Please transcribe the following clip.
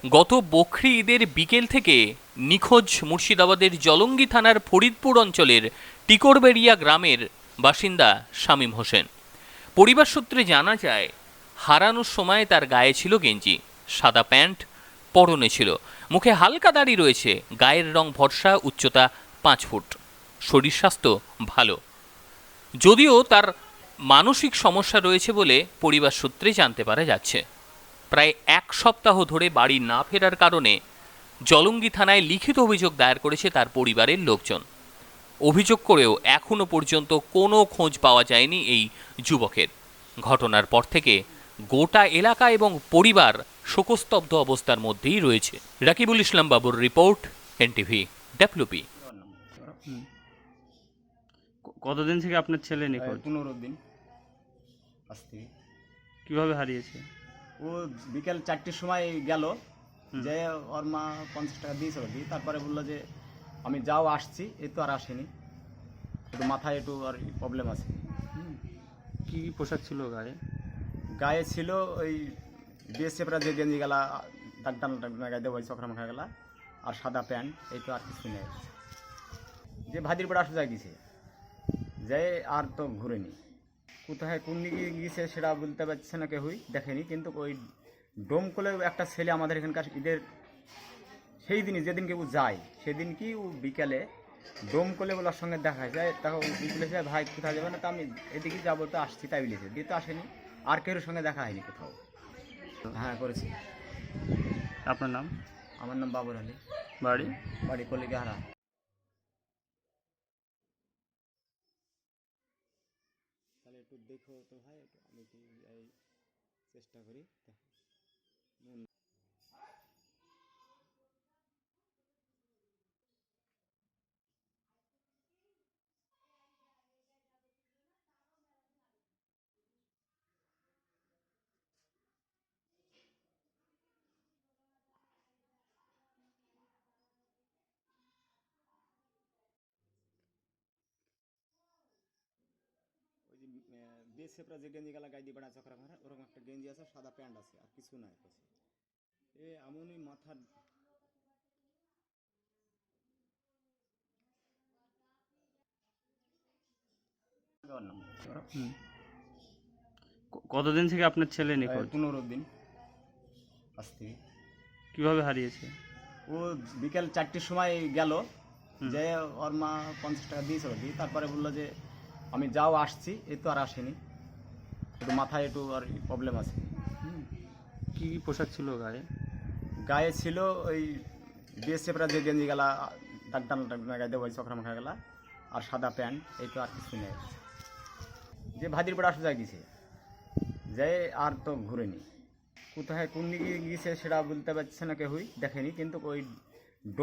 গত বকরি ঈদের বিকেল থেকে নিখোঁজ মুর্শিদাবাদের জলঙ্গি থানার ফরিদপুর অঞ্চলের টিকরবেড়িয়া গ্রামের বাসিন্দা শামীম হোসেন। পরিবার সূত্রে জানা যায়, হারানোর সময় তার গায়ে ছিল গেঞ্জি, সাদা প্যান্ট পরনে ছিল, মুখে হালকা দাড়ি রয়েছে, গায়ের রং ফর্সা, উচ্চতা 5 ফুট, শরীর স্বাস্থ্য ভালো। যদিও তার মানসিক সমস্যা রয়েছে বলে পরিবার সূত্রে জানতে পারা যাচ্ছে। প্রায় 1 সপ্তাহ ধরে বাড়ি না ফেরার কারণে জলঙ্গি থানায় লিখিত অভিযোগ দায়ের করেছে তার পরিবারের লোকজন। অভিযোগ করেও এখনো পর্যন্ত কোনো খোঁজ পাওয়া যায়নি এই যুবকের। ঘটনার পর থেকে গোটা এলাকা এবং পরিবার শোকস্তব্ধ অবস্থার মধ্যেই রয়েছে। রাকিবুল ইসলাম বাবুর রিপোর্ট, এনটিভি ডব্লিউপি। কতদিন থেকে আপনার ছেলে নিখোঁজ? 15 দিন আজ থেকে। কিভাবে হারিয়েছে? ও বিকেল 4টের সময় গেল, যে ওর মা 50 টাকা দিয়েছিল, দিয়ে তারপরে বললো যে আমি যাও আসছি, এই তো আর আসেনি, একটু মাথায় একটু আর প্রবলেম আছে। কি কি পোশাক ছিল গায়ে? গায়ে ছিল ওই বিএসএফরা যে গেঞ্জি গেলা, দাগ টানা গায়ে দেবো, চকরা মাখা গেলা, আর সাদা প্যান্ট, এই তো আর কিছু নেই। যে ভাদির পড়া আসতে গেছে, যে আর তো ঘুরেনি। কোথায় কোন দিকে গিয়েছে সেটা বলতে পারছে না, কেউই দেখেনি। কিন্তু ওই ডোমকলে একটা ছেলে আমাদের এখানকার ঈদের সেই দিনই যেদিন কেউ যায়, সেদিন কি ও বিকেলে ডোমকলে বলার সঙ্গে দেখা যায়, তখন বলেছে ভাই কোথায় যাবে না, তো আমি এদিকে যাবো, তো আসছি, তাই বলেছে, দিয়ে তো আসেনি, আর কেউ সঙ্গে দেখা হয়নি কোথাও। হ্যাঁ করেছি। আপনার নাম? আমার নাম বাবুর আলী, বাড়ি? বাড়ি কলিকাহারা। তাহলে একটু দেখো তো ভাই, আমি কি চেষ্টা করি। ওই যে বিএসএফরা যে গেঞ্জি গালা গায়ে দিয়ে বেড়া চকরা মারা, ওরকম একটা গেঞ্জি আছে, সাদা প্যান্ট আছে, আর কিছু নাই কাছে। এ এমনই মাথার কতদিন থেকে আপনার ছেলে নিখোঁজ? 15 দিন আজ থেকে। কিভাবে হারিয়েছে? ও বিকেল 4টের সময় গেল, যে ওর মা 50 টাকা দিয়েছিল, দিয়ে তারপরে বললো যে আমি যাও আসছি, এই তো আর আসেনি, একটু মাথায় একটু আর প্রবলেম আছে। কি কি পোশাক ছিল গায়ে? গায়ে ছিল ওই বিএসএফরা যে গেঞ্জি গেলা, দাগ টানা গায়ে দেবো, চকরা মাখা গেলা, আর সাদা প্যান্ট, এই তো আর কিছু নেই। যে ভাদির পড়া আসতে গেছে, যে আর তো ঘুরেনি। কোথায় কোন দিকে গিয়েছে সেটা বলতে পারছে না, কেউই দেখেনি। কিন্তু ওই